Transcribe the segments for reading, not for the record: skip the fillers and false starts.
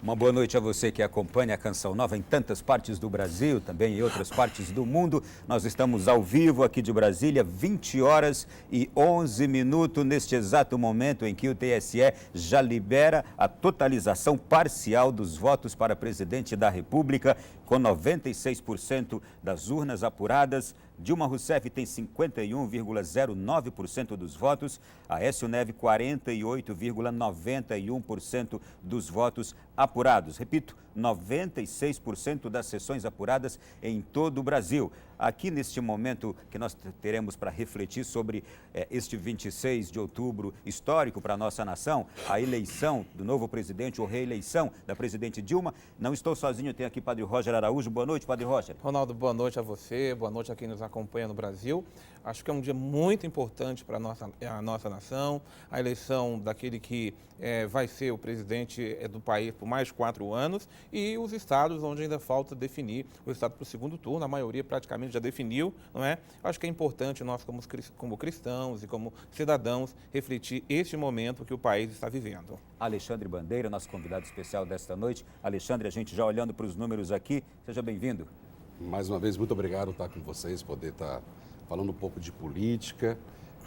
Uma boa noite a você que acompanha a Canção Nova em tantas partes do Brasil, também em outras partes do mundo. Nós estamos ao vivo aqui de Brasília, 20 horas e 11 minutos, neste exato momento em que o TSE já libera a totalização parcial dos votos para presidente da República, com 96% das urnas apuradas. Dilma Rousseff tem 51,09% dos votos, Aécio Neves 48,91% dos votos apurados. Repito, 96% das sessões apuradas em todo o Brasil. Aqui neste momento que nós teremos para refletir sobre este 26 de outubro histórico para a nossa nação, a eleição do novo presidente ou reeleição da presidente Dilma. Não estou sozinho, tenho aqui o Padre Roger Araújo. Boa noite, Padre Roger. Ronaldo, boa noite a você, boa noite a quem nos acompanha no Brasil. Acho que é um dia muito importante para a nossa nação, a eleição daquele que vai ser o presidente do país por mais 4 anos e os estados onde ainda falta definir o estado para o segundo turno, a maioria praticamente já definiu, não é? Acho que é importante nós como cristãos e como cidadãos refletir este momento que o país está vivendo. Alexandre Bandeira, nosso convidado especial desta noite. Alexandre, a gente já olhando para os números aqui, seja bem-vindo. Mais uma vez, muito obrigado por estar com vocês, poder estar falando um pouco de política,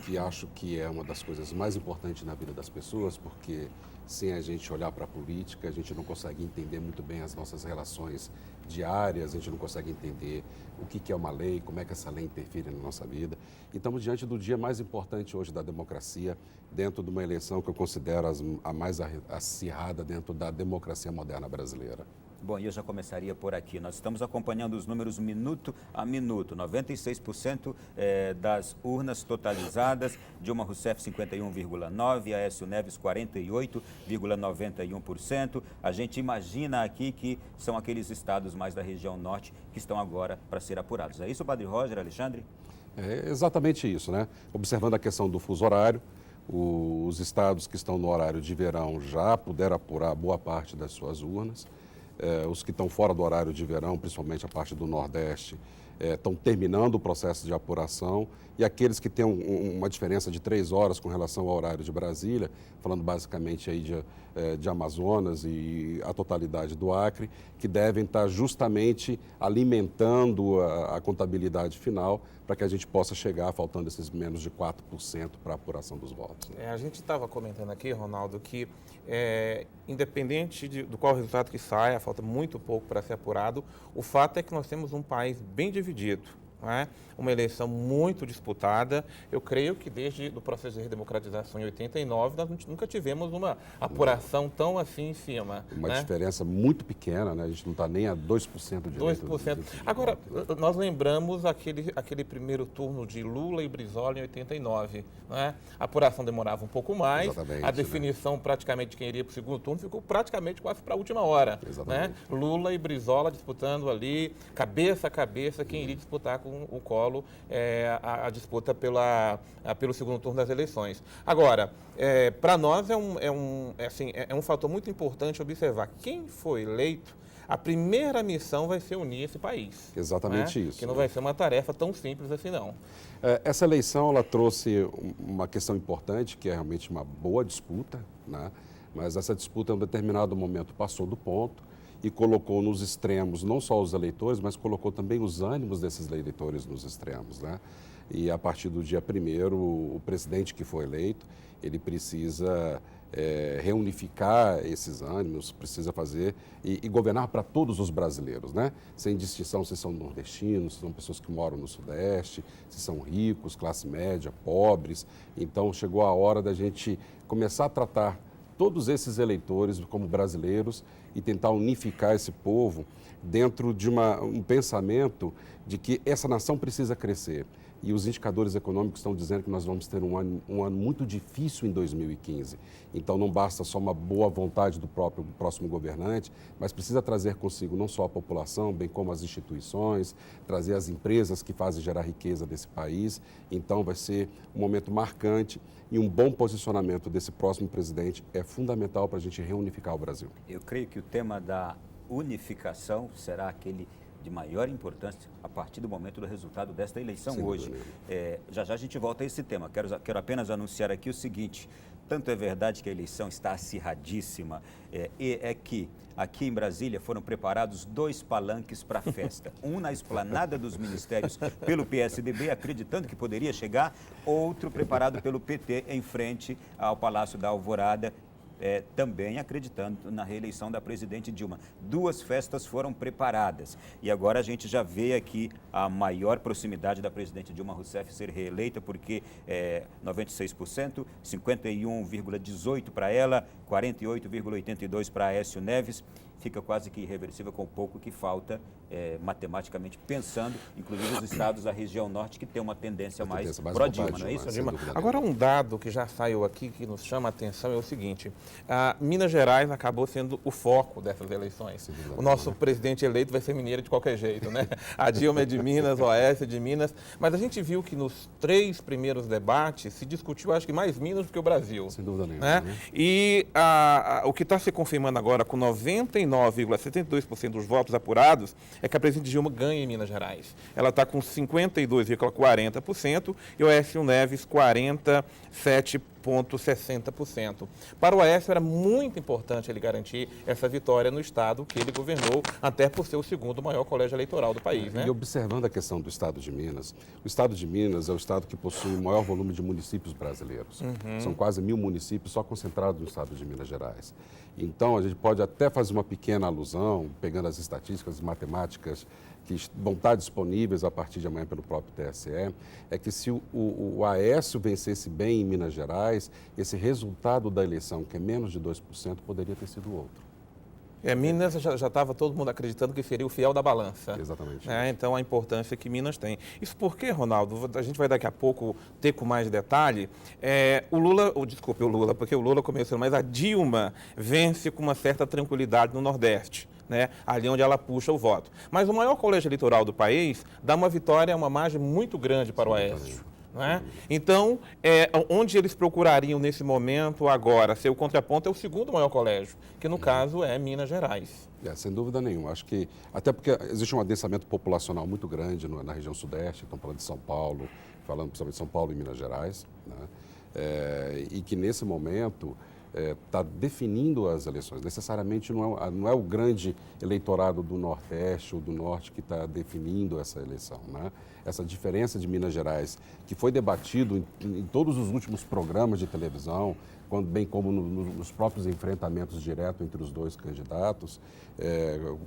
que acho que é uma das coisas mais importantes na vida das pessoas, porque sem a gente olhar para a política, a gente não consegue entender muito bem as nossas relações diárias, a gente não consegue entender o que é uma lei, como é que essa lei interfere na nossa vida. E estamos diante do dia mais importante hoje da democracia, dentro de uma eleição que eu considero a mais acirrada dentro da democracia moderna brasileira. Bom, e eu já começaria por aqui. Nós estamos acompanhando os números minuto a minuto. 96% das urnas totalizadas, Dilma Rousseff 51,9%, Aécio Neves 48,91%. A gente imagina aqui que são aqueles estados mais da região norte que estão agora para ser apurados. É isso, Padre Roger, Alexandre? É exatamente isso, né? Observando a questão do fuso horário, os estados que estão no horário de verão já puderam apurar boa parte das suas urnas. Os que estão fora do horário de verão, principalmente a parte do Nordeste, estão terminando o processo de apuração, e aqueles que têm uma diferença de 3 horas com relação ao horário de Brasília, falando basicamente aí de Amazonas e a totalidade do Acre, que devem estar justamente alimentando a contabilidade final para que a gente possa chegar, faltando esses menos de 4% para a apuração dos votos. Né? A gente estava comentando aqui, Ronaldo, que independente do qual resultado que saia, falta muito pouco para ser apurado, o fato é que nós temos um país bem dividido. É? Uma eleição muito disputada. Eu creio que desde o processo de redemocratização em 89, nós nunca tivemos uma apuração tão assim em cima. Uma né? diferença muito pequena, né? A gente não está nem a 2% de 2%. Agora, nós lembramos aquele primeiro turno de Lula e Brizola em 89. Né? A apuração demorava um pouco mais, Exatamente, a definição praticamente de quem iria para o segundo turno ficou praticamente quase para a última hora. Exatamente. Né? Lula e Brizola disputando ali, cabeça a cabeça, quem iria disputar com o Collor a disputa pelo segundo turno das eleições. Agora, para nós é um fator muito importante observar quem foi eleito. A primeira missão vai ser unir esse país. Exatamente né? isso. Que não vai ser uma tarefa tão simples assim, não. Essa eleição ela trouxe uma questão importante, que é realmente uma boa disputa, né? Mas essa disputa, em um determinado momento, passou do ponto e colocou nos extremos não só os eleitores, mas colocou também os ânimos desses eleitores nos extremos, né? E a partir do dia 1º, o presidente que foi eleito, ele precisa reunificar esses ânimos, precisa fazer e governar para todos os brasileiros, né? Sem distinção se são nordestinos, se são pessoas que moram no Sudeste, se são ricos, classe média, pobres. Então, chegou a hora da gente começar a tratar todos esses eleitores como brasileiros e tentar unificar esse povo dentro de um pensamento de que essa nação precisa crescer. E os indicadores econômicos estão dizendo que nós vamos ter um ano muito difícil em 2015. Então, não basta só uma boa vontade do próximo governante, mas precisa trazer consigo não só a população, bem como as instituições, trazer as empresas que fazem gerar riqueza desse país. Então, vai ser um momento marcante e um bom posicionamento desse próximo presidente é fundamental para a gente reunificar o Brasil. Eu creio que o tema da unificação será aquele de maior importância a partir do momento do resultado desta eleição hoje. Já já a gente volta a esse tema. Quero apenas anunciar aqui o seguinte: Tanto é verdade que a eleição está acirradíssima, e é que aqui em Brasília foram preparados 2 palanques para a festa. Um na esplanada dos ministérios pelo PSDB, acreditando que poderia chegar, outro preparado pelo PT em frente ao Palácio da Alvorada, também acreditando na reeleição da presidente Dilma. 2 festas foram preparadas e agora a gente já vê aqui a maior proximidade da presidente Dilma Rousseff ser reeleita, porque 96%, 51,18% para ela, 48,82% para Aécio Neves. Fica quase que irreversível com o pouco que falta, matematicamente pensando, inclusive os estados da região norte, que tem uma tendência mais pró-Dilma, não é isso, Dilma? Agora, um dado que já saiu aqui, que nos chama a atenção, é o seguinte: Minas Gerais acabou sendo o foco dessas eleições. O nosso presidente eleito vai ser mineiro de qualquer jeito, né? A Dilma é de Minas, o Aécio é de Minas, mas a gente viu que nos 3 primeiros debates se discutiu, acho que mais Minas do que o Brasil. Sem dúvida nenhuma. Né? E o que está se confirmando agora, com 99,72% dos votos apurados, é que a presidente Dilma ganha em Minas Gerais. Ela está com 52,40% e o Aécio Neves 47,60%. Para o Aécio era muito importante ele garantir essa vitória no estado que ele governou, até por ser o 2º maior colégio eleitoral do país. Né? E observando a questão do estado de Minas, o estado de Minas é o estado que possui o maior volume de municípios brasileiros. São quase 1.000 municípios só concentrados no estado de Minas Gerais. Então, a gente pode até fazer uma pequena alusão, pegando as estatísticas e matemáticas que vão estar disponíveis a partir de amanhã pelo próprio TSE, é que se o Aécio vencesse bem em Minas Gerais, esse resultado da eleição, que é menos de 2%, poderia ter sido outro. Minas já estava todo mundo acreditando que seria o fiel da balança. Exatamente. Então, a importância que Minas tem. Isso porque, Ronaldo, a gente vai daqui a pouco ter com mais detalhe, desculpe o Lula, porque o Lula começou, mas a Dilma vence com uma certa tranquilidade no Nordeste. Né, ali onde ela puxa o voto. Mas o maior colégio eleitoral do país dá uma vitória, uma margem muito grande para o Aécio. Né? Então, onde eles procurariam nesse momento agora ser o contraponto é o 2º maior colégio, que no caso é Minas Gerais. Sem dúvida nenhuma. Acho que, até porque existe um adensamento populacional muito grande na região sudeste, estamos falando de São Paulo, falando principalmente de São Paulo e Minas Gerais, né? E que nesse momento está definindo as eleições. Necessariamente não é o grande eleitorado do Nordeste ou do Norte que está definindo essa eleição. Né? Essa diferença de Minas Gerais, que foi debatido em todos os últimos programas de televisão, bem como nos próprios enfrentamentos diretos entre os 2 candidatos,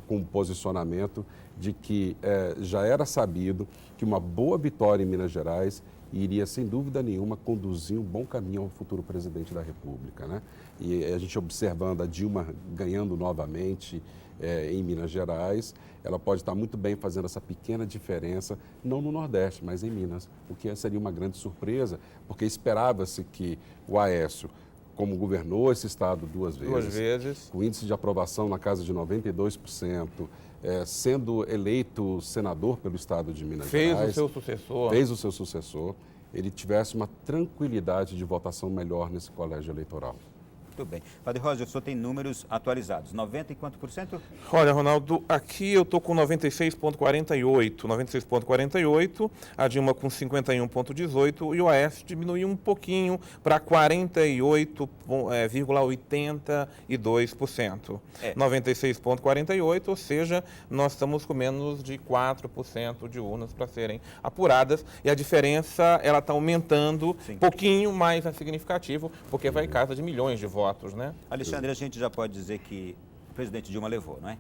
com o posicionamento de que já era sabido que uma boa vitória em Minas Gerais iria, sem dúvida nenhuma, conduzir um bom caminho ao futuro presidente da República. Né? E a gente observando a Dilma ganhando novamente em Minas Gerais, ela pode estar muito bem fazendo essa pequena diferença, não no Nordeste, mas em Minas, o que seria uma grande surpresa, porque esperava-se que o Aécio, como governou esse estado 2 vezes, com índice de aprovação na casa de 92%, sendo eleito senador pelo estado de Minas Gerais. Fez o seu sucessor. Ele tivesse uma tranquilidade de votação melhor nesse colégio eleitoral. Muito bem. Padre Roger, o senhor tem números atualizados. 90 e quanto por cento? Olha, Ronaldo, aqui eu estou com 96,48. A Dilma com 51,18 e o Aécio diminuiu um pouquinho para 48,82%. 96,48, ou seja, nós estamos com menos de 4% de urnas para serem apuradas. E a diferença, ela está aumentando um pouquinho, mas é significativo, porque vai em casa de milhões de votos. Né? Alexandre, a gente já pode dizer que o presidente Dilma levou, não é?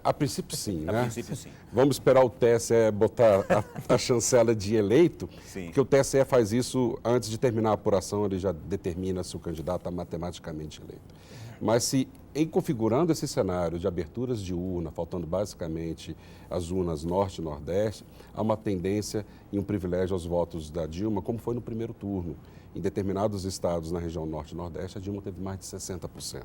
A princípio, sim, né? A princípio, sim. Vamos esperar o TSE botar a chancela de eleito, sim. Porque o TSE faz isso antes de terminar a apuração, ele já determina se o candidato está matematicamente eleito. Mas se, em configurando esse cenário de aberturas de urna, faltando basicamente as urnas Norte e Nordeste, há uma tendência e um privilégio aos votos da Dilma, como foi no primeiro turno. Em determinados estados na região Norte e Nordeste, a Dilma teve mais de 60%.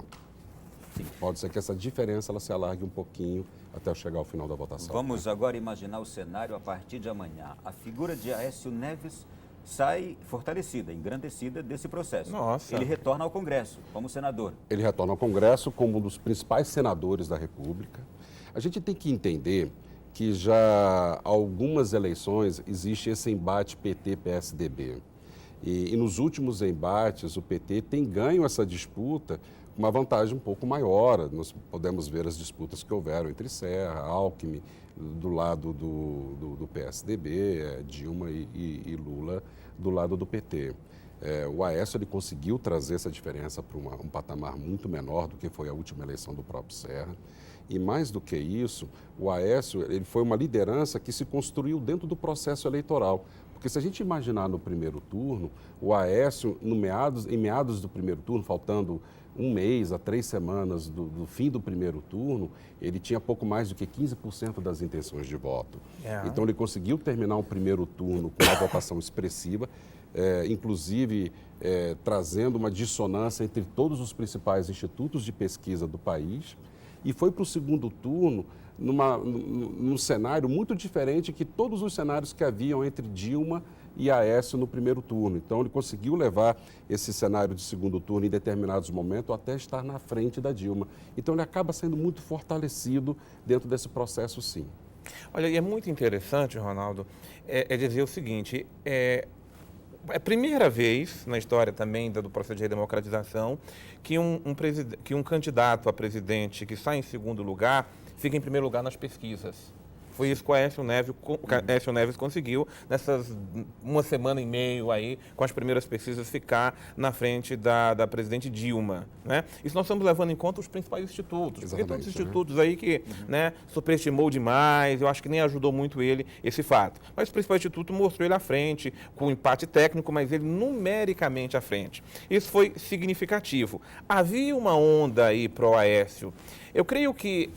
Sim. Pode ser que essa diferença ela se alargue um pouquinho até chegar ao final da votação. Vamos agora imaginar o cenário a partir de amanhã. A figura de Aécio Neves sai fortalecida, engrandecida desse processo. Nossa. Ele retorna ao Congresso como senador. Ele retorna ao Congresso como um dos principais senadores da República. A gente tem que entender que já há algumas eleições existe esse embate PT-PSDB. E nos últimos embates, o PT tem ganho essa disputa com uma vantagem um pouco maior. Nós podemos ver as disputas que houveram entre Serra, Alckmin, do lado do PSDB, Dilma e Lula do lado do PT. O Aécio ele conseguiu trazer essa diferença para um patamar muito menor do que foi a última eleição do próprio Serra. E mais do que isso, o Aécio ele foi uma liderança que se construiu dentro do processo eleitoral. Porque se a gente imaginar no primeiro turno, o Aécio, em meados do primeiro turno, faltando 1 mês a 3 semanas do fim do primeiro turno, ele tinha pouco mais do que 15% das intenções de voto. Então ele conseguiu terminar o primeiro turno com uma votação expressiva, inclusive trazendo uma dissonância entre todos os principais institutos de pesquisa do país, e foi para o segundo turno num cenário muito diferente que todos os cenários que haviam entre Dilma e Aécio no primeiro turno. Então, ele conseguiu levar esse cenário de segundo turno em determinados momentos até estar na frente da Dilma. Então, ele acaba sendo muito fortalecido dentro desse processo, sim. Olha, e é muito interessante, Ronaldo, dizer o seguinte, é a primeira vez na história também do processo de redemocratização que um candidato a presidente que sai em segundo lugar fica em primeiro lugar nas pesquisas. Foi isso que o Aécio Neves conseguiu nessas 1 semana e meio aí, com as primeiras pesquisas, ficar na frente da presidente Dilma, né? Isso nós estamos levando em conta os principais institutos. Exatamente, porque todos os institutos aí que superestimou demais, eu acho que nem ajudou muito ele esse fato. Mas o principal instituto mostrou ele à frente, com empate técnico, mas ele numericamente à frente. Isso foi significativo. Havia uma onda aí pro Aécio. Eu creio que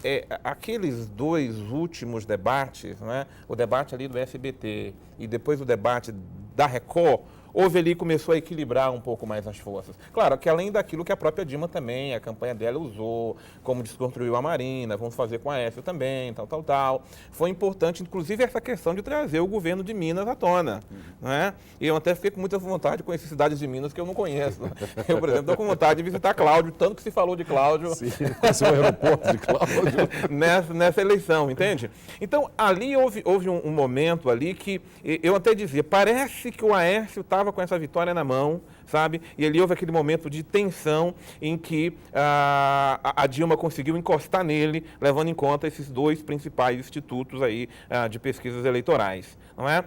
aqueles 2 últimos debates, né, o debate ali do SBT e depois o debate da Record, houve ali, começou a equilibrar um pouco mais as forças. Claro que além daquilo que a própria Dilma também, a campanha dela usou, como desconstruiu a Marina, vamos fazer com a Aécio também, tal. Foi importante, inclusive, essa questão de trazer o governo de Minas à tona. Né? E eu até fiquei com muita vontade de conhecer cidades de Minas que eu não conheço. Eu, por exemplo, estou com vontade de visitar Cláudio, tanto que se falou de Cláudio. Sim, esse é o aeroporto de Cláudio. nessa eleição, entende? Então, ali houve um momento ali que eu até dizia, parece que o Aécio estava com essa vitória na mão, sabe? E ali houve aquele momento de tensão em que a Dilma conseguiu encostar nele, levando em conta esses 2 principais institutos aí de pesquisas eleitorais, não é?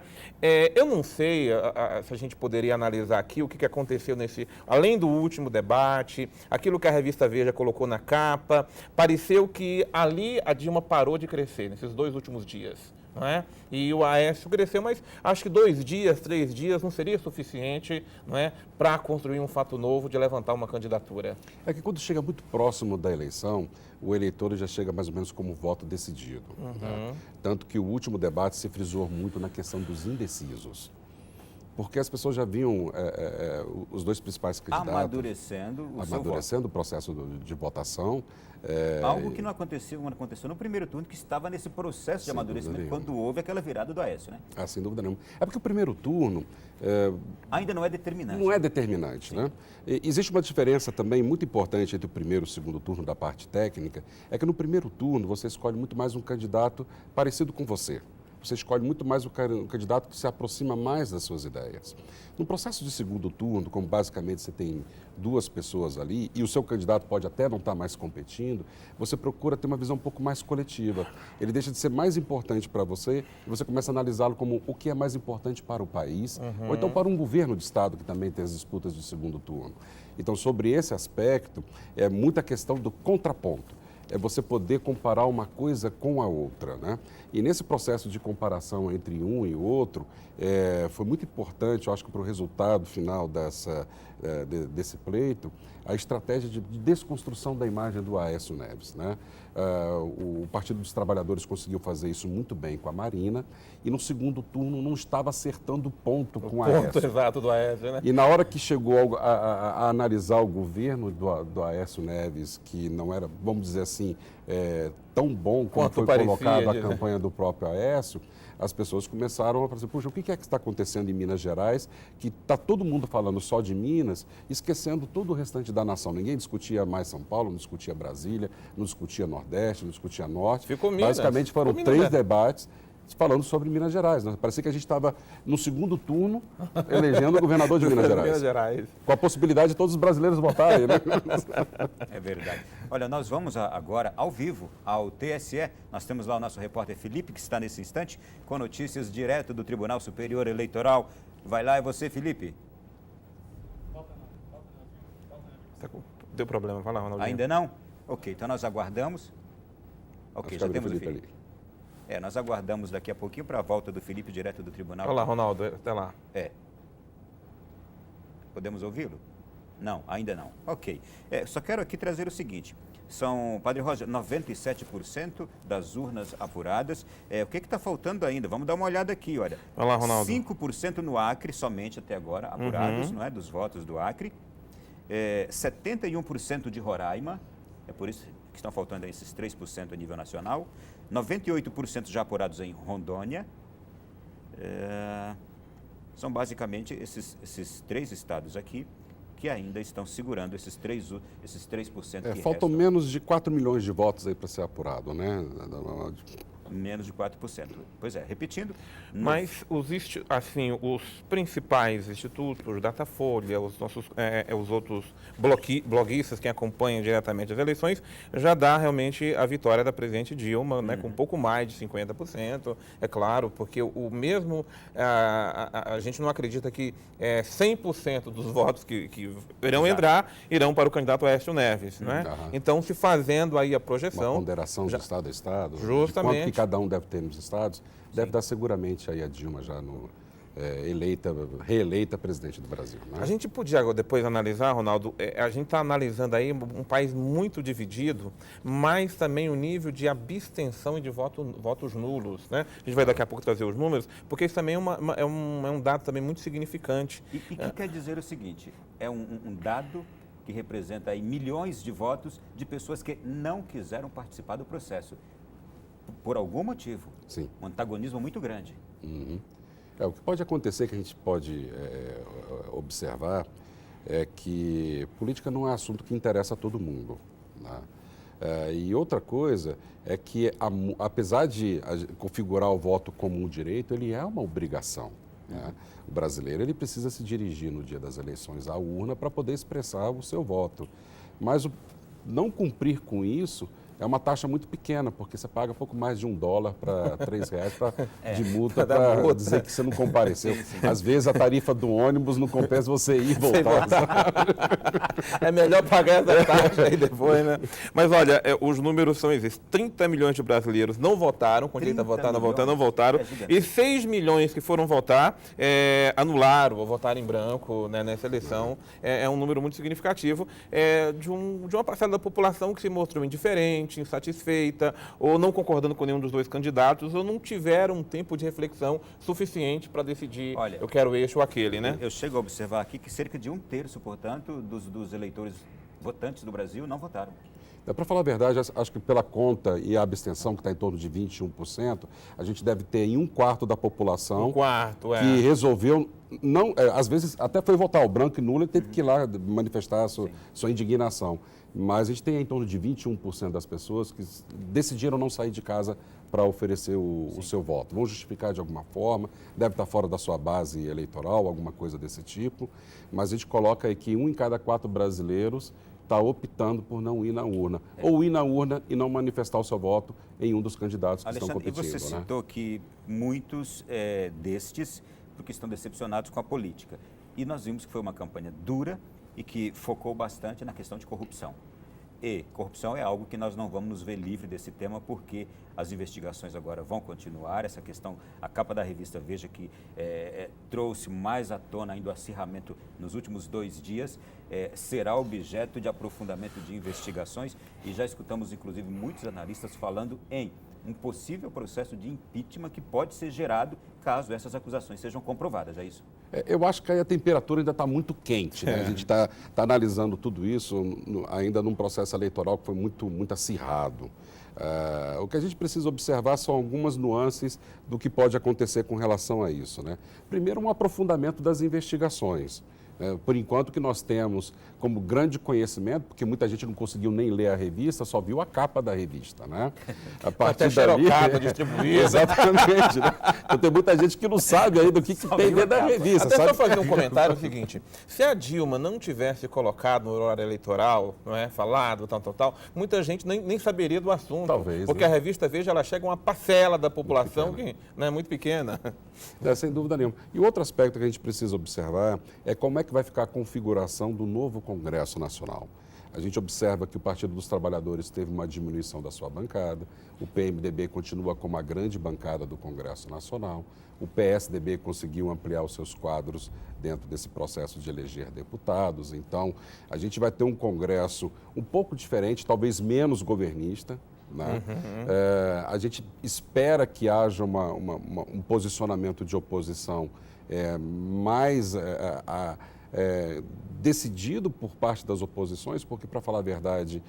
Eu não sei se a gente poderia analisar aqui o que aconteceu além do último debate, aquilo que a revista Veja colocou na capa, pareceu que ali a Dilma parou de crescer nesses 2 últimos dias. Não é? E o Aécio cresceu, mas acho que 2 dias, 3 dias não seria suficiente, não é, para construir um fato novo de levantar uma candidatura. É que quando chega muito próximo da eleição, o eleitor já chega mais ou menos como voto decidido. Né? Tanto que o último debate se frisou muito na questão dos indecisos. Porque as pessoas já viam os 2 principais candidatos amadurecendo o processo de votação. Algo que não aconteceu no primeiro turno, que estava nesse processo de amadurecimento quando houve aquela virada do Aécio, né? Sem dúvida nenhuma. É porque o primeiro turno... ainda não é determinante. Não é determinante, né? Existe uma diferença também muito importante entre o primeiro e o segundo turno da parte técnica, é que no primeiro turno você escolhe muito mais um candidato parecido com você. Você escolhe muito mais o candidato que se aproxima mais das suas ideias. No processo de segundo turno, como basicamente você tem 2 pessoas ali e o seu candidato pode até não estar mais competindo, você procura ter uma visão um pouco mais coletiva. Ele deixa de ser mais importante para você e você começa a analisá-lo como o que é mais importante para o país, ou então para um governo de Estado que também tem as disputas de segundo turno. Então, sobre esse aspecto, é muita questão do contraponto. É você poder comparar uma coisa com a outra, né? E nesse processo de comparação entre um e outro, foi muito importante, eu acho que para o resultado final desse pleito, a estratégia de desconstrução da imagem do Aécio Neves, né? O Partido dos Trabalhadores conseguiu fazer isso muito bem com a Marina e no segundo turno não estava acertando o ponto com o Aécio. O ponto exato do Aécio, né? E na hora que chegou a analisar o governo do Aécio Neves, que não era, vamos dizer assim, tão bom quanto foi colocado a campanha do próprio Aécio, as pessoas começaram a falar, puxa, o que é que está acontecendo em Minas Gerais, que está todo mundo falando só de Minas, esquecendo todo o restante da nação. Ninguém discutia mais São Paulo, não discutia Brasília, não discutia Nordeste, não discutia Norte. Ficou Minas. Basicamente foram 3 debates falando sobre Minas Gerais. Né? Parecia que a gente estava no segundo turno elegendo o governador de Minas Gerais. Minas Gerais. Com a possibilidade de todos os brasileiros votarem. Né? É verdade. Olha, nós vamos agora ao vivo ao TSE. Nós temos lá o nosso repórter Felipe, que está nesse instante, com notícias direto do Tribunal Superior Eleitoral. Vai lá, é você, Felipe. Deu problema, vai lá, Ronaldinho. Ainda não? Ok, então nós aguardamos. Ok, já temos o Felipe. Nós aguardamos daqui a pouquinho para a volta do Felipe direto do tribunal. Olha lá, Ronaldo, até lá. Podemos ouvi-lo? Não, ainda não. Ok. Só quero aqui trazer o seguinte. São, Padre Roger, 97% das urnas apuradas. O que está faltando ainda? Vamos dar uma olhada aqui, olha. Olha lá, Ronaldo. 5% no Acre, somente até agora, apurados, não é? Dos votos do Acre. 71% de Roraima. É por isso que estão faltando esses 3% a nível nacional. 98% já apurados em Rondônia. São basicamente esses 3 estados aqui que ainda estão segurando esses 3% que faltam restam. menos de 4 milhões de votos aí para ser apurado, né? Menos de 4%. Pois é, repetindo. Mas os principais institutos, Datafolha, os outros bloguistas que acompanham diretamente as eleições, já dá realmente a vitória da presidente Dilma, né, com um pouco mais de 50%, é claro, porque a gente não acredita que 100% dos votos que irão entrar, irão para o candidato Aécio Neves, né? Então, se fazendo aí a projeção... Uma ponderação de estado a estado, justamente, de quanto que cada um deve ter nos estados, deve dar seguramente aí a Dilma já reeleita presidente do Brasil. Né? A gente podia depois analisar, Ronaldo, a gente está analisando aí um país muito dividido, mas também o nível de abstenção e de votos nulos, né? A gente vai daqui a pouco trazer os números, porque isso também é um dado também muito significante. E que quer dizer o seguinte, é um dado que representa aí milhões de votos de pessoas que não quiseram participar do processo. Por algum motivo. Sim. Um antagonismo muito grande. O que pode acontecer, que a gente pode observar, é que política não é assunto que interessa a todo mundo. Né? E outra coisa é que, apesar de configurar o voto como um direito, ele é uma obrigação. Né? O brasileiro ele precisa se dirigir no dia das eleições à urna para poder expressar o seu voto. Mas não cumprir com isso é uma taxa muito pequena, porque você paga pouco mais de $1 para R$3 de multa para dizer que você não compareceu. Sim. Às vezes a tarifa do ônibus não compensa você ir e voltar. É melhor pagar essa taxa aí depois, né? Mas olha, os números são esses. 30 milhões de brasileiros não votaram, com direito a votar, não votaram. E 6 milhões que foram votar, anularam ou votaram em branco, né, nessa eleição. É um número muito significativo de uma parcela da população que se mostrou indiferente, insatisfeita, ou não concordando com nenhum dos dois candidatos, ou não tiveram um tempo de reflexão suficiente para decidir, olha, eu quero este ou aquele, né? Eu chego a observar aqui que cerca de 1/3, portanto, dos eleitores votantes do Brasil não votaram. Para falar a verdade, acho que pela conta e a abstenção, que está em torno de 21%, a gente deve ter em 1/4 da população que resolveu, às vezes até foi votar o branco e nulo e teve que ir lá manifestar a sua indignação. Mas a gente tem em torno de 21% das pessoas que decidiram não sair de casa para oferecer o seu voto. Vão justificar de alguma forma, deve estar fora da sua base eleitoral, alguma coisa desse tipo. Mas a gente coloca aí que 1 em cada 4 brasileiros está optando por não ir na urna. Ou ir na urna e não manifestar o seu voto em um dos candidatos que estão competindo. E você citou que muitos destes, porque estão decepcionados com a política. E nós vimos que foi uma campanha dura e que focou bastante na questão de corrupção. E corrupção é algo que nós não vamos nos ver livre desse tema, porque as investigações agora vão continuar. Essa questão, a capa da revista Veja, que trouxe mais à tona ainda o acirramento nos últimos 2 dias, será objeto de aprofundamento de investigações. E já escutamos, inclusive, muitos analistas falando em um possível processo de impeachment que pode ser gerado caso essas acusações sejam comprovadas, é isso? Eu acho que aí a temperatura ainda está muito quente, né? A gente está analisando tudo isso ainda num processo eleitoral que foi muito acirrado. O que a gente precisa observar são algumas nuances do que pode acontecer com relação a isso, né? Primeiro, um aprofundamento das investigações. Por enquanto, o que nós temos como grande conhecimento, porque muita gente não conseguiu nem ler a revista, só viu a capa da revista, né? A partir até dali... xerocada, distribuída. Exatamente, né? Então tem muita gente que não sabe ainda o que tem dentro da revista. Até sabe? só fazer um comentário, é o seguinte, se a Dilma não tivesse colocado no horário eleitoral, não é, falado, tal, muita gente nem saberia do assunto. Talvez, porque né? a revista Veja, ela chega a uma parcela da população que não é muito pequena. Sem dúvida nenhuma. E outro aspecto que a gente precisa observar é como é que vai ficar a configuração do novo Congresso Nacional. A gente observa que o Partido dos Trabalhadores teve uma diminuição da sua bancada, o PMDB continua como a grande bancada do Congresso Nacional, o PSDB conseguiu ampliar os seus quadros dentro desse processo de eleger deputados. Então, a gente vai ter um Congresso um pouco diferente, talvez menos governista, né? A gente espera que haja um posicionamento de oposição mais decidido por parte das oposições, porque, para falar a verdade,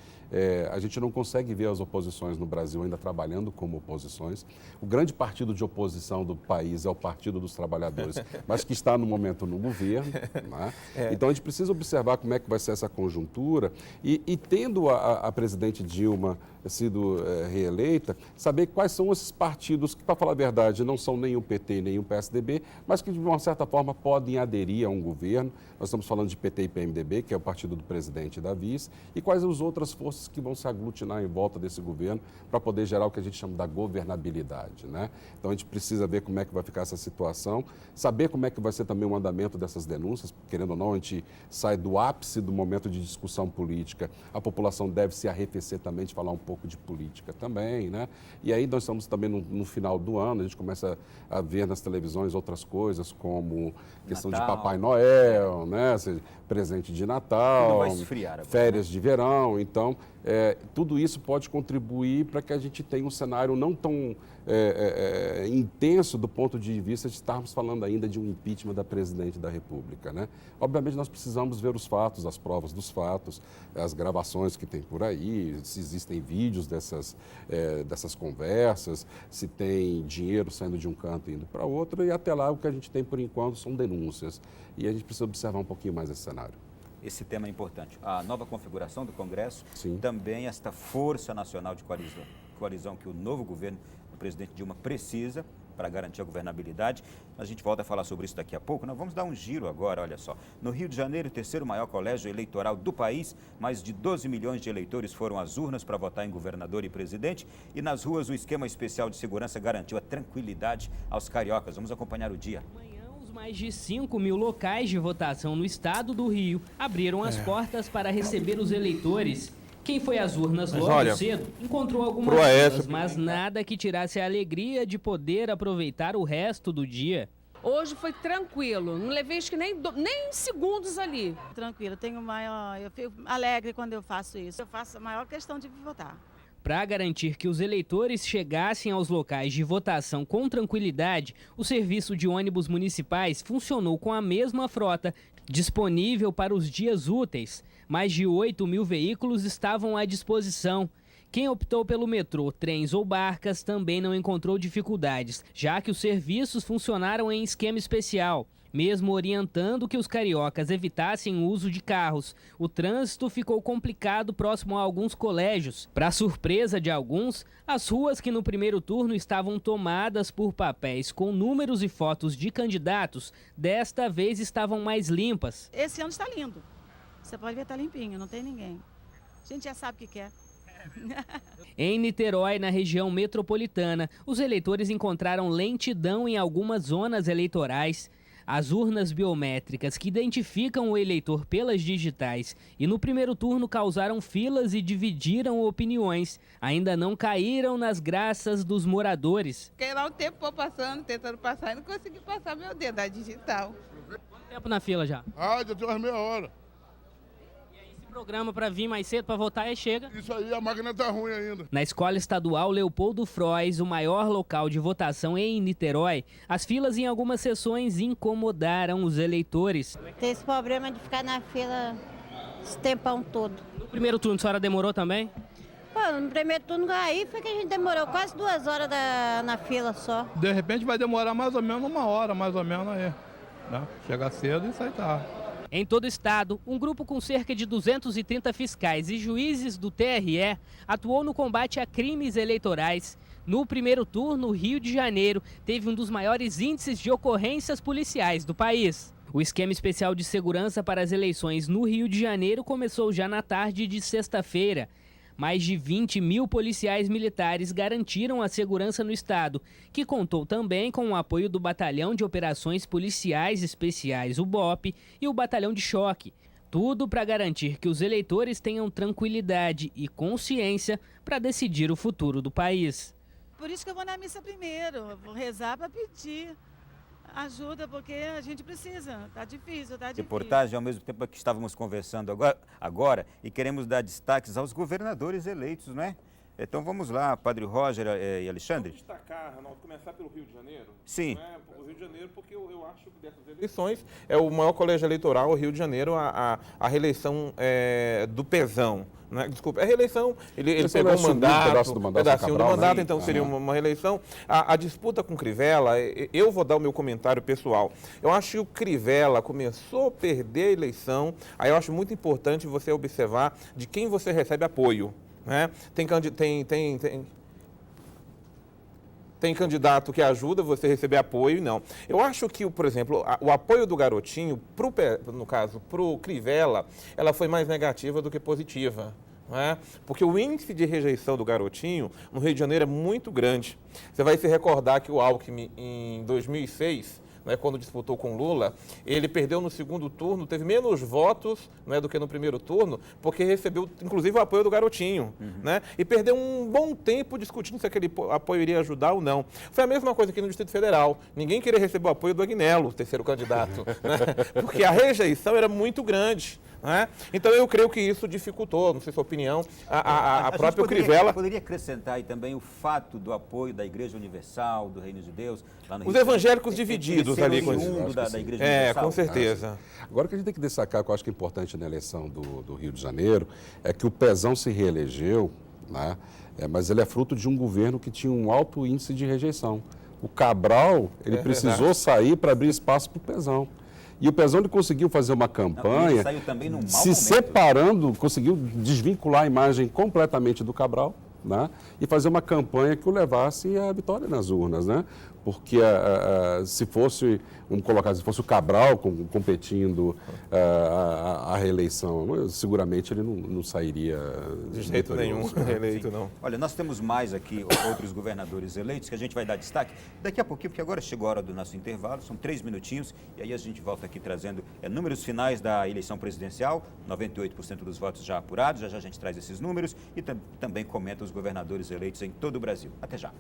a gente não consegue ver as oposições no Brasil ainda trabalhando como oposições. O grande partido de oposição do país é o Partido dos Trabalhadores, mas que está no momento no governo, né? Então, a gente precisa observar como é que vai ser essa conjuntura e tendo a presidente Dilma sido reeleita, saber quais são esses partidos que, para falar a verdade, não são nem o PT nem o PSDB, mas que, de uma certa forma, podem aderir a um governo. Nós estamos falando de PT e PMDB, que é o partido do presidente e da vice, e quais as outras forças que vão se aglutinar em volta desse governo para poder gerar o que a gente chama da governabilidade, né? Então, a gente precisa ver como é que vai ficar essa situação, saber como é que vai ser também o andamento dessas denúncias, querendo ou não, a gente sai do ápice do momento de discussão política, a população deve se arrefecer também de falar um pouco de política também, né? E aí nós estamos também no final do ano, a gente começa a ver nas televisões outras coisas, como questão de Papai Noel, né? Presente de Natal, Tudo vai esfriar agora, férias de verão. Então, tudo isso pode contribuir para que a gente tenha um cenário não tão intenso do ponto de vista de estarmos falando ainda de um impeachment da presidente da República, né? Obviamente, nós precisamos ver os fatos, as provas dos fatos, as gravações que tem por aí, se existem vídeos dessas conversas, se tem dinheiro saindo de um canto e indo para outro, e até lá o que a gente tem por enquanto são denúncias. E a gente precisa observar um pouquinho mais esse cenário. Esse tema é importante. A nova configuração do Congresso, Sim. também esta força nacional de coalizão que o novo governo do presidente Dilma precisa para garantir a governabilidade. A gente volta a falar sobre isso daqui a pouco. Nós vamos dar um giro agora, olha só. No Rio de Janeiro, o terceiro maior colégio eleitoral do país, mais de 12 milhões de eleitores foram às urnas para votar em governador e presidente. E nas ruas, o esquema especial de segurança garantiu a tranquilidade aos cariocas. Vamos acompanhar o dia. Mais de 5 mil locais de votação no estado do Rio abriram as portas para receber os eleitores. Quem foi às urnas logo cedo encontrou algumas filas, mas nada que tirasse a alegria de poder aproveitar o resto do dia. Hoje foi tranquilo, não levei acho que nem segundos ali. Tranquilo, eu fico alegre quando eu faço isso. Eu faço a maior questão de votar. Para garantir que os eleitores chegassem aos locais de votação com tranquilidade, o serviço de ônibus municipais funcionou com a mesma frota, disponível para os dias úteis. Mais de 8 mil veículos estavam à disposição. Quem optou pelo metrô, trens ou barcas também não encontrou dificuldades, já que os serviços funcionaram em esquema especial. Mesmo orientando que os cariocas evitassem o uso de carros, o trânsito ficou complicado próximo a alguns colégios. Para surpresa de alguns, as ruas que no primeiro turno estavam tomadas por papéis com números e fotos de candidatos, desta vez estavam mais limpas. Esse ano está lindo. Você pode ver, está limpinho, não tem ninguém. A gente já sabe o que quer. Em Niterói, na região metropolitana, os eleitores encontraram lentidão em algumas zonas eleitorais. As urnas biométricas que identificam o eleitor pelas digitais e no primeiro turno causaram filas e dividiram opiniões. Ainda não caíram nas graças dos moradores. Fiquei lá um tempo passando, tentando passar e não consegui passar meu dedo da digital. Quanto tempo na fila já? Já tem umas meia hora. Programa para vir mais cedo para votar e chega. Isso aí, a máquina tá ruim ainda. Na Escola Estadual Leopoldo Frois, o maior local de votação em Niterói, as filas em algumas sessões incomodaram os eleitores. Tem esse problema de ficar na fila esse tempão todo. No primeiro turno, a senhora demorou também? Pô, no primeiro turno aí foi que a gente demorou quase 2 horas na fila só. De repente vai demorar mais ou menos 1 hora, mais ou menos aí, né? Chegar cedo e sair tarde. Em todo o estado, um grupo com cerca de 230 fiscais e juízes do TRE atuou no combate a crimes eleitorais. No primeiro turno, o Rio de Janeiro teve um dos maiores índices de ocorrências policiais do país. O esquema especial de segurança para as eleições no Rio de Janeiro começou já na tarde de sexta-feira. Mais de 20 mil policiais militares garantiram a segurança no estado, que contou também com o apoio do Batalhão de Operações Policiais Especiais, o BOP, e o Batalhão de Choque. Tudo para garantir que os eleitores tenham tranquilidade e consciência para decidir o futuro do país. Por isso que eu vou na missa primeiro, eu vou rezar para pedir ajuda, porque a gente precisa, tá difícil. Reportagem ao mesmo tempo que estávamos conversando agora e queremos dar destaques aos governadores eleitos, não é? Então vamos lá, Padre Roger e Alexandre. Vamos destacar, Arnaldo, começar pelo Rio de Janeiro? Sim. O Rio de Janeiro, porque eu acho que dessas eleições é o maior colégio eleitoral, o Rio de Janeiro, a reeleição do Pezão. Né? Desculpa, a reeleição, ele pegou um mandato, um pedacinho do mandato, né? Então seria uma reeleição. A disputa com Crivella, eu vou dar o meu comentário pessoal. Eu acho que o Crivella começou a perder a eleição, aí eu acho muito importante você observar de quem você recebe apoio. Né? Tem candidato que ajuda você a receber apoio e não. Eu acho que, por exemplo, o apoio do Garotinho, no caso, para o Crivella, ela foi mais negativa do que positiva. Não é? Porque o índice de rejeição do Garotinho no Rio de Janeiro é muito grande. Você vai se recordar que o Alckmin, em 2006, né, quando disputou com Lula, ele perdeu no segundo turno, teve menos votos, né, do que no primeiro turno, porque recebeu, inclusive, o apoio do Garotinho. Né, e perdeu um bom tempo discutindo se aquele apoio iria ajudar ou não. Foi a mesma coisa aqui no Distrito Federal. Ninguém queria receber o apoio do Agnello, o terceiro candidato, né, porque a rejeição era muito grande. Né? Então eu creio que isso dificultou, não sei sua opinião, a própria Crivella. Poderia acrescentar aí também o fato do apoio da Igreja Universal, do Reino de Deus, lá no Os evangélicos divididos ali com isso. Da Igreja Universal. Com certeza. Agora o que a gente tem que destacar, que eu acho que é importante na eleição do Rio de Janeiro, é que o Pezão se reelegeu, né? Mas ele é fruto de um governo que tinha um alto índice de rejeição. O Cabral, ele precisou sair para abrir espaço para o Pezão. E o Pezão conseguiu fazer uma campanha, ele saiu também num mau se momento. separando, conseguiu desvincular a imagem completamente do Cabral, né? E fazer uma campanha que o levasse à vitória nas urnas, né? Porque se fosse, vamos colocar, se fosse o Cabral competindo a reeleição, seguramente ele não sairia de jeito nenhum reeleito, não. Olha, nós temos mais aqui outros governadores eleitos que a gente vai dar destaque daqui a pouquinho, porque agora chegou a hora do nosso intervalo, são 3 minutinhos, e aí a gente volta aqui trazendo números finais da eleição presidencial, 98% dos votos já apurados, já a gente traz esses números e também comenta os governadores eleitos em todo o Brasil. Até já.